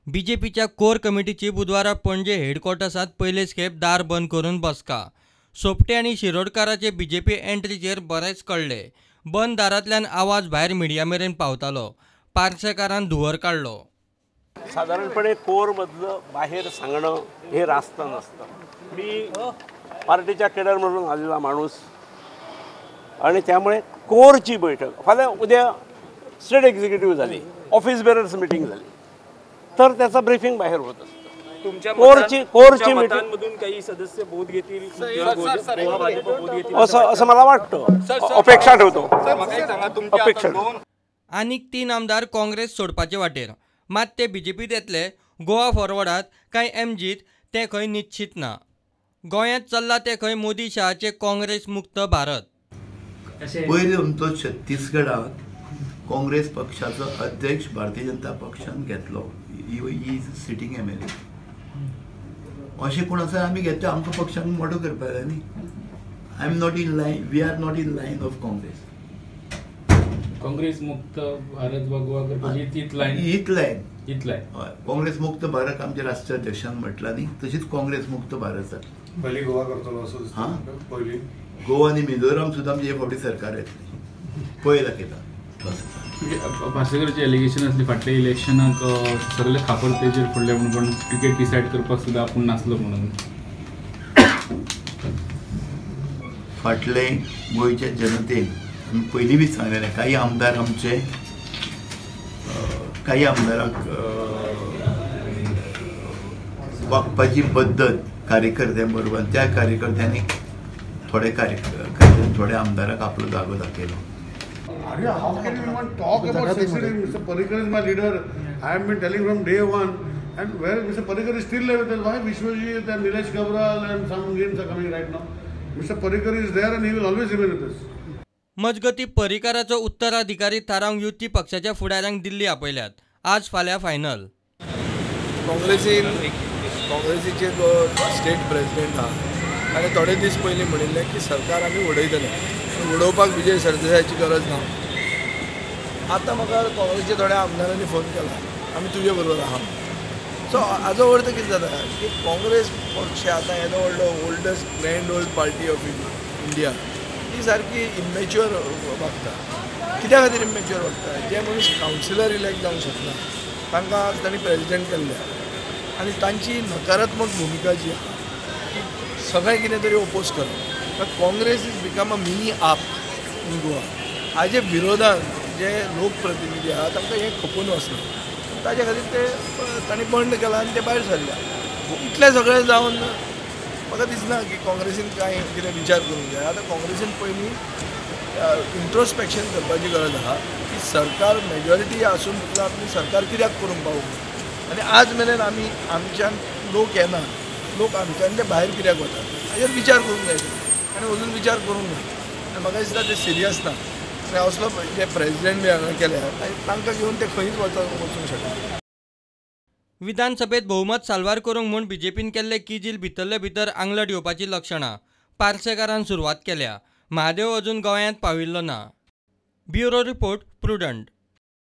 बीजेपीच्या core कमिटीची बुधवारा पणजे हेडक्वॉर्टर्सात पयलेच खेप दार बंद करून बसका। सोपटे आनी शिरोडकाराचे बीजेपी एंट्रीचेर बरेच कळले। बंद दारांतल्यान आवाज भायर मिडिया मेरेन पावतालो। पार्सेकारान धुंवर काडलो। साधारणपणे कोर मधलं बाहेर सांगणं हे रास्त नसतं। मी पार्टीच्या केडर म्हणून आलेला माणूस आणि त्यामुळे कोरची बैठक फाल्या उद्या स्टेट एक्झिक्युटिव्ह झाली, ऑफिस बेरर्स मीटिंग झाली, तर त्याचा ब्रीफिंग बाहेर होत असतं। तुमच्या कोरची मतांमधून काही सदस्य बोध घेतील असं मला वाटतं, अपेक्षा ठेवतो। आनीक 3 आमदार काँग्रेस सोडपाचे वाटेर, मात ते बीजेपीत येतले। गोवा फॉरवर्डात काय एमजीत ते खंय निश्चित ना। गोंयांत चल्ला ते खंय मोदी शहाचे काँग्रेस मुक्त भारत। पयलीं आमचो छत्तीसगडात काँग्रेस पक्षाचो अध्यक्ष भारतीय जनता पक्षान घेतलो, ही सिटींग MLA अशें कोण आसा आमी घेता, आमकां पक्षान मोठो करपाक जाय न्ही। I am not in line, we are not in line of Congress. Congress मुक्त भारत वा गोवा करपाची तीच लायन, हय, काँग्रेस मुक्त भारत आमच्या राष्ट्रीय अध्यक्षान म्हटला न्ही, तशीच काँग्रेस मुक्त भारत जाता। पयलीं गोवा करतलो असो दिसता। पयलीं गोवा आनी मिझोराम सुद्दां आमचे फावटी सरकार येतली, पळय दाखयता। पार्सेकरचे एलिगेशन आसली फाटल्या इलेक्शनाक सगळे खापर तेजेर पडले म्हणून, पण टिकेट डिसायड करपाक सुद्दां आपूण नासलो म्हणून। फाटले गोंयच्या जनतेन आमी पयलीं बी सांगलेलें, काही आमदार आमचे काही आमदारांक वागपाची पद्दत कार्यकर्त्यां बरोबर, त्या कार्यकर्त्यांनी थोड्या आमदाराक आपलो जागो दाखयलो। How can anyone talk about succeeding? Mr. Parrikar is my leader. I have been telling from day one. And where Mr. Parrikar is still there, why Vishwajit and Nilesh Kabral and some names are coming right now? Mr. Parrikar is there and he will always remain with us. मजगती पर्रीकाराचो उत्तराधिकारी थारावंक युती पक्षाच्या फुडाऱ्यांक दिल्ली आपयल्यात। आज फाल्यां final. काँग्रेसीचे जो state president आहा ताणें थोडे दीस पयलीं म्हणिल्लें की सरकार आमी उडयतले, उडोवपाक विजय सरदेसायाची गरज ना। आतां म्हाका काँग्रेसच्या थोड्या आमदारांनी फोन केला, आमी तुजे बरोबर आहा। सो हाजो अर्थ कितें जाता की काँग्रेस पक्ष आतां येदो व्हडलो oldest grand old party of India ही सारकी इमॅच्युअर वागता। कित्या खातीर इमॅच्युअर वागता? जे मनीस कावन्सिलर इलेक्ट जावंक शकना तांकां तांणी प्रेजिडेंट केल्ले, आनी तांची नकारात्मक भुमिका जी आहा की सगळें कितें तरी ओपोज करप। Congress is become a mini आप इन गोवा। हाजे विरोधात जे लोकप्रतिनिधी आहा तांकां हें खपून वचना, ताजे खातीर ते तांणी बंड केला आनी ते भायर सरल्या। इतलें सगळें जावन म्हाका दिसना की काँग्रेसीन कांय कितें विचार करूंक जाय। आतां काँग्रेसीन पयलीं इंट्रोस्पेक्शन करपाची गरज आहा की सरकार मेजॉरिटी आसून सुद्दां आपली सरकार कित्याक करूंक पावूंक, आनी आज मेरेन आमी आमच्यान लोक येना, लोक आमच्यान ते भायर कित्याक वतात हाजेर विचार करूंक जाय। आनी अजून विचार करूंक ना, आनी म्हाका दिसता ते सिरियस ना। आनी असलो जे प्रेजिडेंट बी हांगा केल्या तांकां घेवन ते खंयच वचूंक शकना। विधानसभेत बहुमत साल्वार करूंक म्हूण बीजेपीन केल्ले किजील भितरले भितर आंगलट येवपाची लक्षणां पार्सेकारान सुरवात केल्या। महादेव अजून गोंयांत पाविल्लो ना। Bureau report, prudent.